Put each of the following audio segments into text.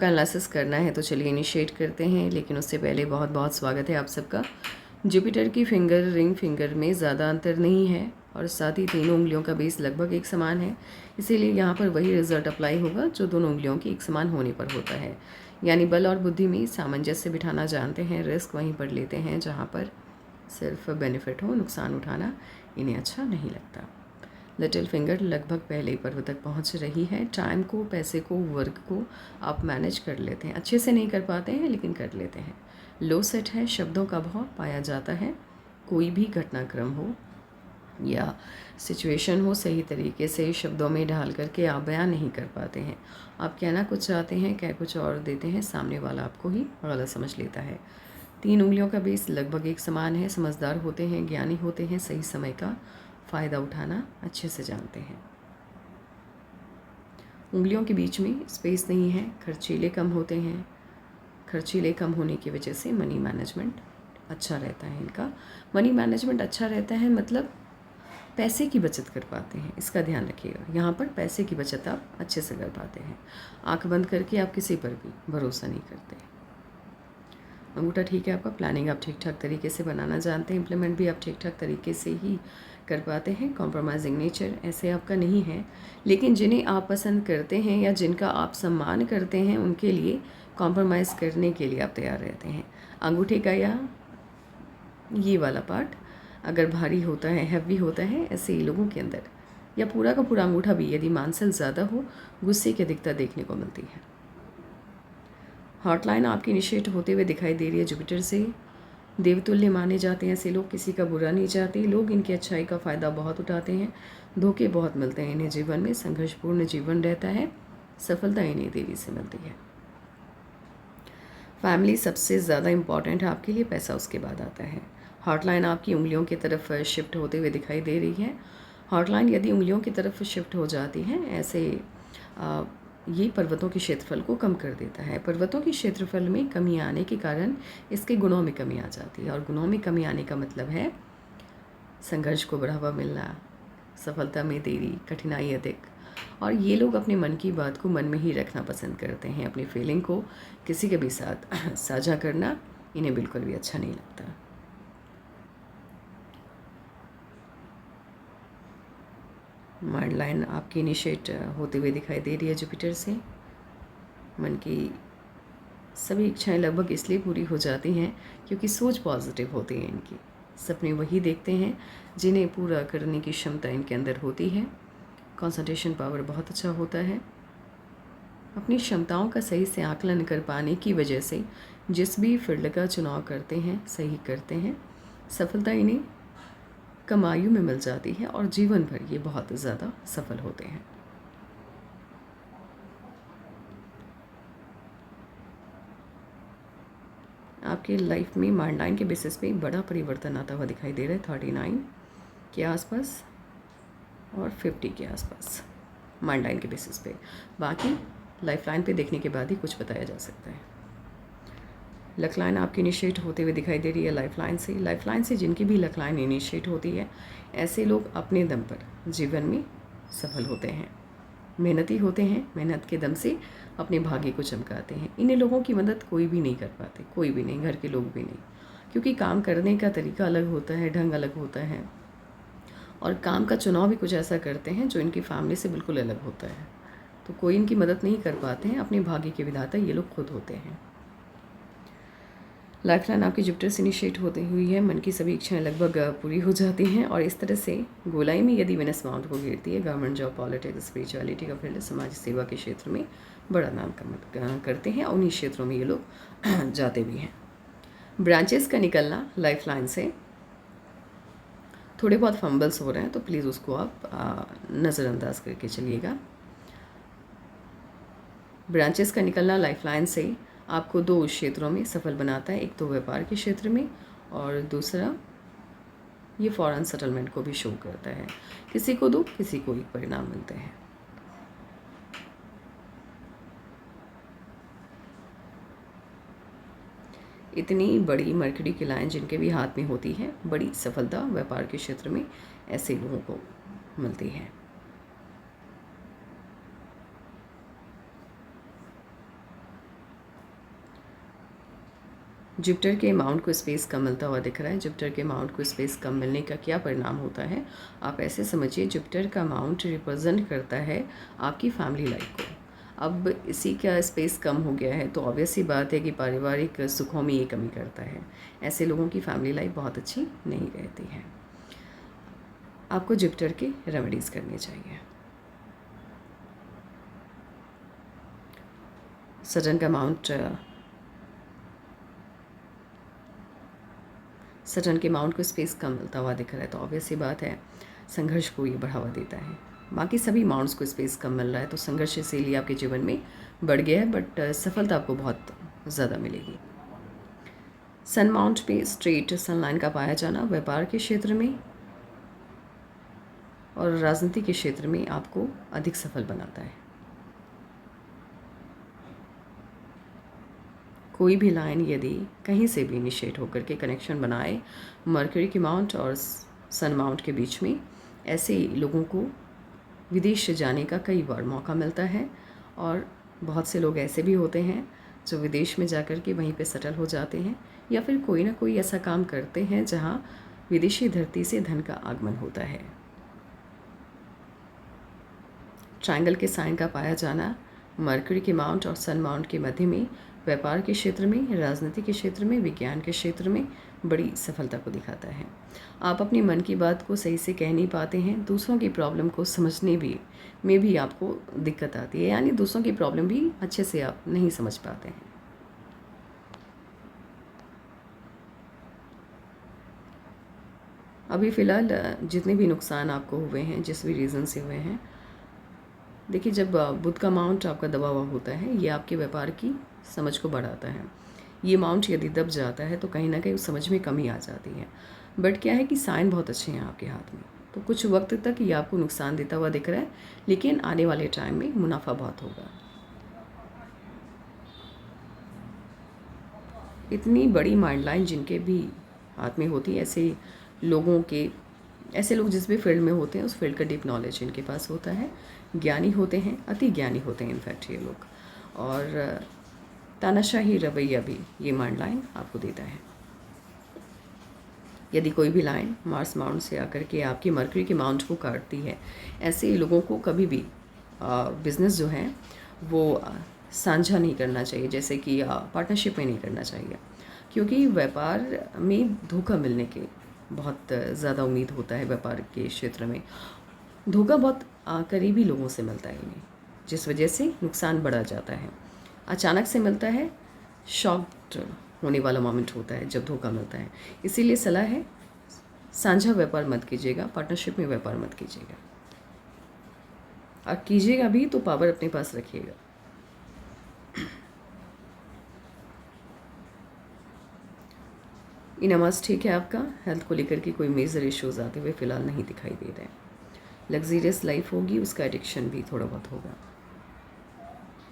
का एनालिसिस करना है तो चलिए इनिशिएट करते हैं, लेकिन उससे पहले बहुत बहुत स्वागत है आप सबका। जुपिटर की फिंगर रिंग फिंगर में ज़्यादा अंतर नहीं है और साथ ही तीनों उंगलियों का बेस लगभग एक समान है, इसीलिए यहाँ पर वही रिजल्ट अप्लाई होगा जो दोनों उंगलियों की एक समान होने पर होता है। यानी बल और बुद्धि में सामंजस्य बिठाना जानते हैं, रिस्क वहीं पर लेते हैं जहाँ पर सिर्फ बेनिफिट हो, नुकसान उठाना इन्हें अच्छा नहीं लगता। लिटिल फिंगर लगभग पहले पर्व तक पहुंच रही है। टाइम को, पैसे को, वर्क को आप मैनेज कर लेते हैं, अच्छे से नहीं कर पाते हैं लेकिन कर लेते हैं। लो सेट है, शब्दों का भाव पाया जाता है। कोई भी घटनाक्रम हो या सिचुएशन हो, सही तरीके से शब्दों में ढाल करके आप बयान नहीं कर पाते हैं। आप कहना कुछ चाहते हैं, कह कुछ और देते हैं, सामने वाला आपको ही गलत समझ लेता है। तीन उंगलियों का बेस लगभग एक समान है, समझदार होते हैं, ज्ञानी होते हैं, सही समय का फ़ायदा उठाना अच्छे से जानते हैं। उंगलियों के बीच में स्पेस नहीं है, खर्चीले कम होते हैं। खर्चीले कम होने की वजह से मनी मैनेजमेंट अच्छा रहता है इनका। मनी मैनेजमेंट अच्छा रहता है मतलब पैसे की बचत कर पाते हैं, इसका ध्यान रखिएगा। यहाँ पर पैसे की बचत आप अच्छे से कर पाते हैं। आंख बंद करके आप किसी पर भी भरोसा नहीं करते। अंगूठा ठीक है आपका, प्लानिंग आप ठीक ठाक तरीके से बनाना जानते हैं, इम्प्लीमेंट भी आप ठीक ठाक तरीके से ही कर पाते हैं। कॉम्प्रोमाइजिंग नेचर ऐसे आपका नहीं है, लेकिन जिन्हें आप पसंद करते हैं या जिनका आप सम्मान करते हैं उनके लिए कॉम्प्रोमाइज़ करने के लिए आप तैयार रहते हैं। अंगूठे का या ये वाला पार्ट अगर भारी होता है, हैवी होता है, ऐसे ही लोगों के अंदर या पूरा का पूरा अंगूठा भी यदि मानसिल ज़्यादा हो, गुस्से की अधिकता देखने को मिलती है। हॉटलाइन आपकी इनिशिएट होते हुए दिखाई दे रही है जुपिटर से। देवतुल्य माने जाते हैं ऐसे लोग, किसी का बुरा नहीं चाहते। लोग इनकी अच्छाई का फ़ायदा बहुत उठाते हैं, धोखे बहुत मिलते हैं इन्हें जीवन में। संघर्षपूर्ण जीवन रहता है, सफलता इन्हें देरी से मिलती है। फैमिली सबसे ज़्यादा इम्पॉर्टेंट है आपके लिए, पैसा उसके बाद आता है। हॉटलाइन आपकी उंगलियों की तरफ शिफ्ट होते हुए दिखाई दे रही है। हॉटलाइन यदि उंगलियों की तरफ शिफ्ट हो जाती है ऐसे ये पर्वतों के क्षेत्रफल को कम कर देता है। पर्वतों के क्षेत्रफल में कमी आने के कारण इसके गुणों में कमी आ जाती है, और गुणों में कमी आने का मतलब है संघर्ष को बढ़ावा मिलना, सफलता में देरी, कठिनाई अधिक। और ये लोग अपने मन की बात को मन में ही रखना पसंद करते हैं। अपनी फीलिंग को किसी के भी साथ साझा करना इन्हें बिल्कुल भी अच्छा नहीं लगता। माइंड लाइन आपकी इनिशिएट होते हुए दिखाई दे रही है जुपिटर से। मन की सभी इच्छाएं लगभग इसलिए पूरी हो जाती हैं क्योंकि सोच पॉजिटिव होती है इनकी। सपने वही देखते हैं जिन्हें पूरा करने की क्षमता इनके अंदर होती है। कंसंट्रेशन पावर बहुत अच्छा होता है। अपनी क्षमताओं का सही से आकलन कर पाने की वजह से जिस भी फील्ड का चुनाव करते हैं, सही करते हैं, सफलता इन्हें कम आयु में मिल जाती है और जीवन भर ये बहुत ज़्यादा सफल होते हैं। आपकी लाइफ में माइंड लाइन के बेसिस पे बड़ा परिवर्तन आता हुआ दिखाई दे रहा है 39 के आसपास और 50 के आसपास माइंड लाइन के बेसिस पे। बाकी लाइफ लाइन पे देखने के बाद ही कुछ बताया जा सकता है। लक लाइन आपकी इनिशिएट होते हुए दिखाई दे रही है लाइफ लाइन से। लाइफ लाइन से जिनकी भी लक लाइन इनिशिएट होती है ऐसे लोग अपने दम पर जीवन में सफल होते हैं, मेहनती होते हैं, मेहनत के दम से अपने भाग्य को चमकाते हैं। इन्हीं लोगों की मदद कोई भी नहीं कर पाते, कोई भी नहीं, घर के लोग भी नहीं, क्योंकि काम करने का तरीका अलग होता है, ढंग अलग होता है, और काम का चुनाव भी कुछ ऐसा करते हैं जो इनकी फैमिली से बिल्कुल अलग होता है। तो कोई इनकी मदद नहीं कर पाते हैं, अपने भाग्य के विधाता ये लोग खुद होते हैं। लाइफ लाइन आपकी जुपिटर से इनिशिएट होती हुई है। मन की सभी इच्छाएं लगभग पूरी हो जाती हैं, और इस तरह से गोलाई में यदि वेनस माउंट को घेरती है, गवर्नमेंट जॉब, पॉलिटिक्स, स्पिरिचुअलिटी का फील्ड, समाज सेवा के क्षेत्र में बड़ा नाम करते हैं, और उन्हीं क्षेत्रों में ये लोग जाते भी हैं। ब्रांचेस का निकलना लाइफ लाइन से थोड़े बहुत फंबल्स हो रहे हैं, तो प्लीज़ उसको आप नज़रअंदाज करके चलिएगा। ब्रांचेस का निकलना लाइफ लाइन से आपको दो क्षेत्रों में सफल बनाता है, एक तो व्यापार के क्षेत्र में और दूसरा ये फॉरेन सेटलमेंट को भी शो करता है। किसी को दो, किसी को एक परिणाम मिलते हैं। इतनी बड़ी मरकरी की लाइन जिनके भी हाथ में होती है, बड़ी सफलता व्यापार के क्षेत्र में ऐसे लोगों को मिलती है। जुपिटर के अमाउंट को स्पेस कम मिलता हुआ दिख रहा है। जुपिटर के अमाउंट को स्पेस कम मिलने का क्या परिणाम होता है, आप ऐसे समझिए, जुपिटर का अमाउंट रिप्रेजेंट करता है आपकी फैमिली लाइफ को। अब इसी का स्पेस कम हो गया है तो ऑब्वियस सी बात है कि पारिवारिक सुखों में ये कमी करता है। ऐसे लोगों की फैमिली लाइफ बहुत अच्छी नहीं रहती है। आपको जुपिटर के रेमेडीज़ करनी चाहिए। सटर्न का अमाउंट सटर्न के अमाउंट को स्पेस कम मिलता हुआ दिख रहा है तो ऑब्वियस सी बात है संघर्ष को ये बढ़ावा देता है। बाकी सभी अमाउंट्स को स्पेस कम मिल रहा है तो संघर्ष इसीलिए आपके जीवन में बढ़ गया है, बट सफलता आपको बहुत ज़्यादा मिलेगी। सन माउंट पे स्ट्रेट सनलाइन का पाया जाना व्यापार के क्षेत्र में और राजनीति के क्षेत्र में आपको अधिक सफल बनाता है। कोई भी लाइन यदि कहीं से भी इनिशिएट होकर के कनेक्शन बनाए मरकरी की माउंट और सन माउंट के बीच में, ऐसे लोगों को विदेश जाने का कई बार मौका मिलता है और बहुत से लोग ऐसे भी होते हैं जो विदेश में जाकर के वहीं पे सेटल हो जाते हैं या फिर कोई ना कोई ऐसा काम करते हैं जहां विदेशी धरती से धन का आगमन होता है। ट्रायंगल के साइन का पाया जाना मरकरी के माउंट और सन माउंट के मध्य में व्यापार के क्षेत्र में, राजनीति के क्षेत्र में, विज्ञान के क्षेत्र में बड़ी सफलता को दिखाता है। आप अपने मन की बात को सही से कह नहीं पाते हैं, दूसरों की प्रॉब्लम को समझने में भी आपको दिक्कत आती है, यानी दूसरों की प्रॉब्लम भी अच्छे से आप नहीं समझ पाते हैं। अभी फ़िलहाल जितने भी नुकसान आपको हुए हैं, जिस भी रीज़न से हुए हैं, देखिए जब बुध का अमाउंट आपका दबा हुआ होता है ये आपके व्यापार की समझ को बढ़ाता है। ये अमाउंट यदि दब जाता है तो कहीं ना कहीं उस समझ में कमी आ जाती है। बट क्या है कि साइन बहुत अच्छे हैं आपके हाथ में, तो कुछ वक्त तक ये आपको नुकसान देता हुआ दिख रहा है, लेकिन आने वाले टाइम में मुनाफा बहुत होगा। इतनी बड़ी माइंड लाइन जिनके भी हाथ में होती है, ऐसे लोग जिस भी फील्ड में होते हैं उस फील्ड का डीप नॉलेज इनके पास होता है, ज्ञानी होते हैं, अति ज्ञानी होते हैं इनफैक्ट ये लोग, और तानाशाही रवैया भी ये माइंड लाइन आपको देता है। यदि कोई भी लाइन मार्स माउंट से आकर के आपकी मरकरी के माउंट को काटती है, ऐसे लोगों को कभी भी बिज़नेस जो है वो साझा नहीं करना चाहिए, जैसे कि पार्टनरशिप में नहीं करना चाहिए, क्योंकि व्यापार में धोखा मिलने के बहुत ज़्यादा उम्मीद होता है। व्यापार के क्षेत्र में धोखा बहुत करीबी लोगों से मिलता है इन्हें, जिस वजह से नुकसान बढ़ा जाता है। अचानक से मिलता है, शॉक्ड होने वाला मोमेंट होता है जब धोखा मिलता है। इसीलिए सलाह है साझा व्यापार मत कीजिएगा, पार्टनरशिप में व्यापार मत कीजिएगा, और कीजिएगा भी तो पावर अपने पास रखिएगा। नमाज ठीक है आपका, हेल्थ को लेकर के कोई मेजर इश्यूज आते हुए फ़िलहाल नहीं दिखाई दे रहे हैं। लग्जीरियस लाइफ होगी, उसका एडिक्शन भी थोड़ा बहुत होगा।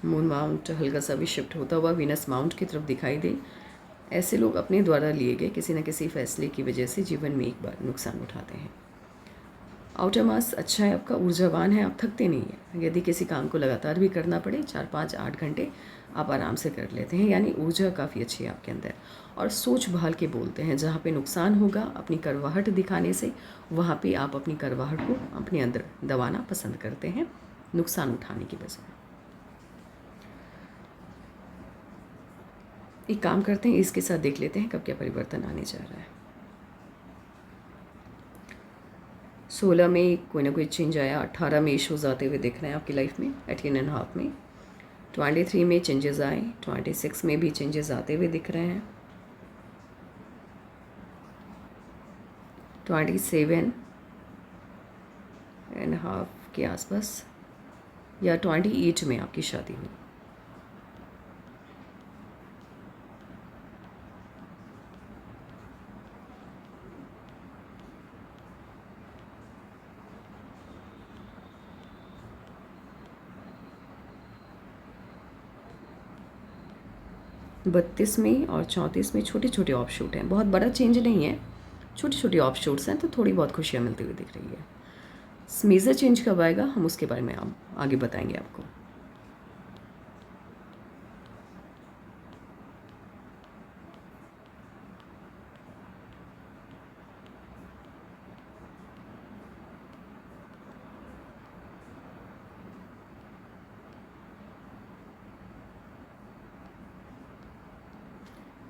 मून माउंट हल्का सा भी शिफ्ट होता हुआ वीनस माउंट की तरफ दिखाई दे। ऐसे लोग अपने द्वारा लिए गए किसी न किसी फैसले की वजह से जीवन में एक बार नुकसान उठाते हैं। आउटर मास अच्छा है आपका, ऊर्जावान है, आप थकते नहीं हैं। यदि किसी काम को लगातार भी करना पड़े 4, 5, 8 घंटे आप आराम से कर लेते हैं, यानी ऊर्जा काफ़ी अच्छी है आपके अंदर, और सोच भाल के बोलते हैं। जहाँ पे नुकसान होगा अपनी करवाहट दिखाने से, वहाँ पे आप अपनी करवाहट को अपने अंदर दबाना पसंद करते हैं नुकसान उठाने की बजाय। एक काम करते हैं, इसके साथ देख लेते हैं कब क्या परिवर्तन आने जा रहा है। 16 में कोई ना कोई चेंज आया, 18 में इश्यूज आते हुए दिख रहे हैं आपकी लाइफ में, 18.5 में 23 में चेंजेस आए, 26 में भी चेंजेस आते हुए दिख रहे हैं, 27.5 के आसपास या 28 में आपकी शादी हुई। बत्तीस में और 34 में छोटे छोटे ऑफशूट हैं, बहुत बड़ा चेंज नहीं है, छोटे छोटे ऑफशूट्स हैं, तो थोड़ी बहुत खुशियाँ मिलती हुई दिख रही है। मेजर चेंज कब आएगा हम उसके बारे में आगे बताएंगे आपको।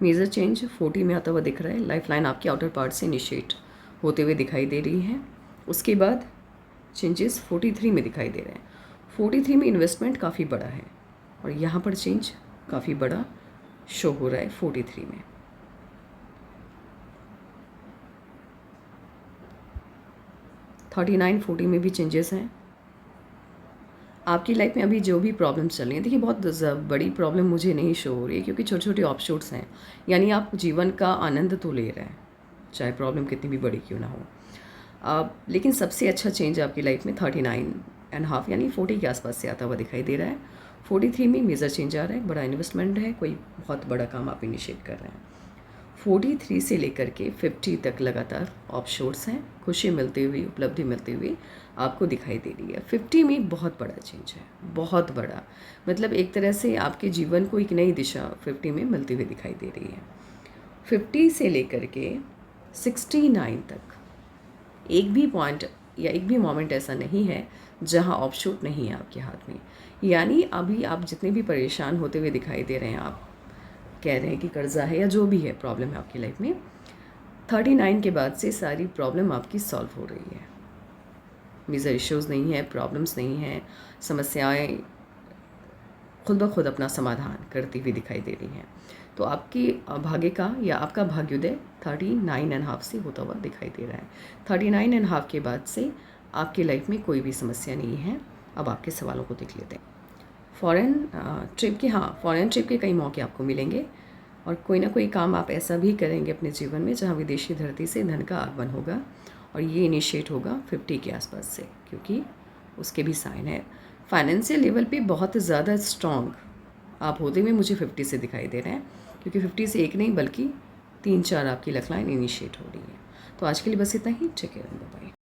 मेजर चेंज 40 में आता हुआ दिख रहा है। लाइफ लाइन आपके आउटर पार्ट से इनिशिएट होते हुए दिखाई दे रही है। उसके बाद चेंजेस 43 में दिखाई दे रहे हैं। 43 में इन्वेस्टमेंट काफ़ी बड़ा है और यहाँ पर चेंज काफ़ी बड़ा शो हो रहा है 43 में। थर्टी 40 में भी चेंजेस हैं। आपकी लाइफ में अभी जो भी प्रॉब्लम्स चल रही हैं, देखिए बहुत बड़ी प्रॉब्लम मुझे नहीं शो हो रही है क्योंकि छोटे छोटे ऑफशूट्स हैं, यानी आप जीवन का आनंद तो ले रहे हैं चाहे प्रॉब्लम कितनी भी बड़ी क्यों ना हो। लेकिन सबसे अच्छा चेंज आपकी लाइफ में 39.5 यानी 40 के आसपास से आता हुआ दिखाई दे रहा है। 43 में मेजर चेंज आ रहा है, बड़ा इन्वेस्टमेंट है, कोई बहुत बड़ा काम आप इनिशिएट कर रहे हैं। 43 से लेकर के 50 तक लगातार ऑफशोर्स हैं, खुशी मिलती हुई, उपलब्धि मिलती हुई आपको दिखाई दे रही है। 50 में बहुत बड़ा चेंज है, बहुत बड़ा, मतलब एक तरह से आपके जीवन को एक नई दिशा 50 में मिलती हुई दिखाई दे रही है। 50 से लेकर के 69 तक एक भी पॉइंट या एक भी मोमेंट ऐसा नहीं है जहां ऑफशूट नहीं है आपके हाथ में। यानी अभी आप जितने भी परेशान होते हुए दिखाई दे रहे हैं, आप कह रहे हैं कि कर्जा है या जो भी है प्रॉब्लम है आपकी लाइफ में, 39 के बाद से सारी प्रॉब्लम आपकी सॉल्व हो रही है। मेजर इश्यूज़ नहीं है, प्रॉब्लम्स नहीं हैं, समस्याएं खुद ब खुद अपना समाधान करती हुई दिखाई दे रही हैं। तो आपकी भाग्य का या आपका भाग्योदय 39.5 से होता हुआ दिखाई दे रहा है। 39.5 के बाद से आपकी लाइफ में कोई भी समस्या नहीं है। अब आपके सवालों को देख लेते हैं। फॉरेन ट्रिप के कई मौके आपको मिलेंगे और कोई ना कोई काम आप ऐसा भी करेंगे अपने जीवन में जहाँ विदेशी धरती से धन का आगमन होगा और ये इनिशिएट होगा 50 के आसपास से, क्योंकि उसके भी साइन है। फाइनेंशियल लेवल पे बहुत ज़्यादा स्ट्रॉन्ग आप होते हुए मुझे 50 से दिखाई दे रहे हैं, क्योंकि 50 से एक नहीं बल्कि 3-4 आपकी लक लाइन इनिशिएट हो रही है। तो आज के लिए बस इतना ही। Take care, bye bye.